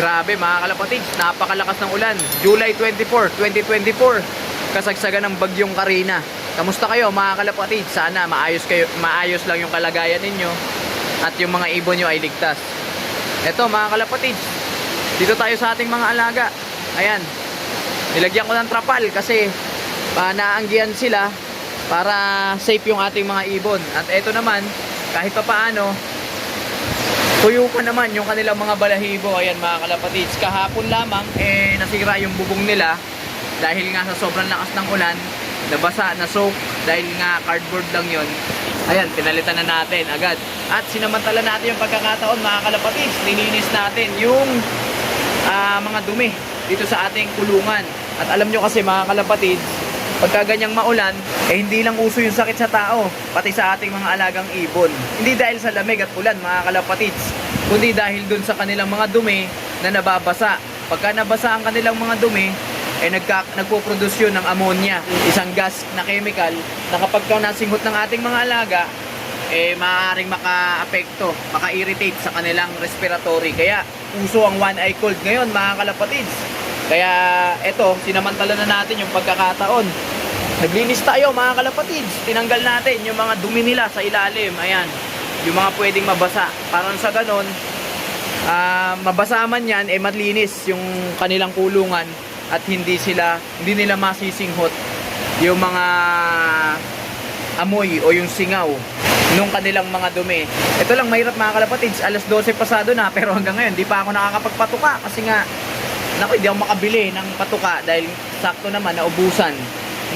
Grabe mga kalapatids, napakalakas ng ulan. July 24, 2024, kasagsagan ng bagyong Karina. Kamusta kayo mga kalapatids? Sana maayos lang yung kalagayan ninyo at yung mga ibon nyo ay ligtas. Eto mga kalapatids, dito tayo sa ating mga alaga. Ayan, nilagyan ko ng trapal kasi naanggihan sila para safe yung ating mga ibon. At eto naman, kahit pa paano, tuyo pa naman yung kanilang mga balahibo. Ayan mga kalapatids, kahapon lamang nasira yung bubong nila dahil nga sa sobrang lakas ng ulan, nabasa, na-soak dahil nga cardboard lang yon. Ayan, pinalitan na natin agad. At sinamantala natin yung pagkakataon mga kalapatids, nilinis natin yung mga dumi dito sa ating kulungan. At alam nyo kasi mga kalapatids, pagka ganyang maulan, hindi lang uso yung sakit sa tao, pati sa ating mga alagang ibon. Hindi dahil sa lamig at ulan mga kalapatids, kundi dahil dun sa kanilang mga dumi na nababasa. Pagka nabasa ang kanilang mga dumi, nagpo-produce yun ng ammonia, isang gas na chemical na kapag nasinghot ng ating mga alaga, maaaring maka-apekto, maka-irritate sa kanilang respiratory. Kaya uso ang one eye cold ngayon mga kalapatids. Kaya eto, sinamantala na natin yung pagkakataon. Naglinis tayo mga kalapatids. Tinanggal natin yung mga dumi nila sa ilalim. Ayan, yung mga pwedeng mabasa. Parang sa ganon, mabasa man yan, malinis yung kanilang kulungan at hindi nila masisinghot yung mga amoy o yung singaw nung kanilang mga dumi. Ito lang mahirap mga kalapatids, alas 12 pasado na pero hanggang ngayon di pa ako nakakapagpatuka kasi nga hindi ako makabili ng patuka dahil sakto naman naubusan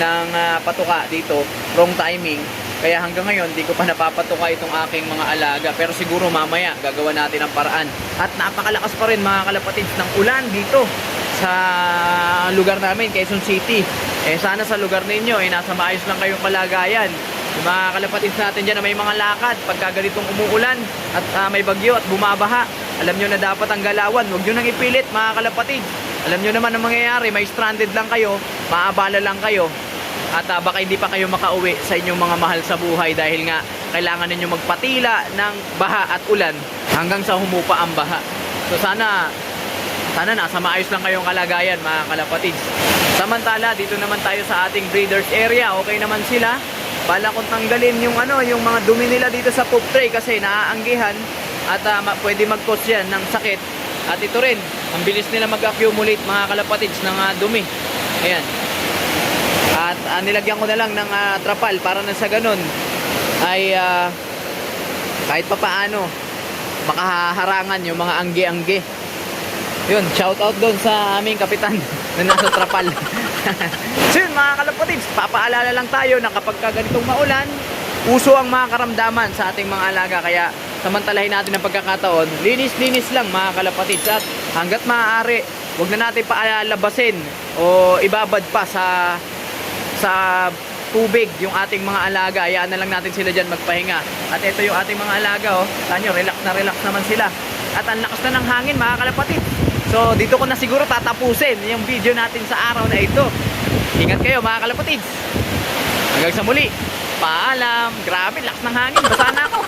ng patuka dito, wrong timing. Kaya hanggang ngayon di ko pa napapatuka itong aking mga alaga, pero siguro mamaya gagawa natin ang paraan. At napakalakas pa rin mga kalapatids ng ulan dito sa lugar namin, Quezon City. Sana sa lugar ninyo nasa maayos lang kayong kalagayan. Yung mga kalapatids natin dyan na may mga lakad pagka ganitong umuulan at may bagyo at bumabaha, alam nyo na dapat ang galawan, huwag nyo nang ipilit mga kalapatids. Alam nyo naman ang mangyayari, may stranded lang kayo, maabala lang kayo, at baka hindi pa kayo makauwi sa inyong mga mahal sa buhay dahil nga kailangan ninyo magpatila ng baha at ulan hanggang sa humupa ang baha. So sana nasa maayos lang kayong kalagayan mga kalapatids. Samantala dito naman tayo sa ating breeders area, okay naman sila. Bala kong tanggalin yung mga dumi nila dito sa poop tray kasi naaanggihan at pwede mag-cause yan ng sakit. At ito rin, ang bilis nila mag-accumulate mga kalapatids ng dumi. Ayan. At nilagyan ko na lang ng trapal para na sa ganun ay kahit pa paano makaharangan yung mga angge-angge. Yun, shout out doon sa aming kapitan na nasa trapal. So yun mga kalapatids, papaalala lang tayo na kapag ganitong maulan, uso ang mga karamdaman sa ating mga alaga. Kaya samantalahin natin ang pagkakataon, linis-linis lang mga kalapatids. At hanggat maaari, huwag na natin paalabasin o ibabad pa sa tubig yung ating mga alaga. Hayaan na lang natin sila dyan magpahinga. At ito yung ating mga alaga, tanyo, relax na relax naman sila. At ang lakas na ng hangin mga kalapatids. So dito ko na siguro tatapusin yung video natin sa araw na ito. Ingat kayo mga kalapatids. Hanggang sa muli. Paalam. Grabe, lakas ng hangin. Basa na ako.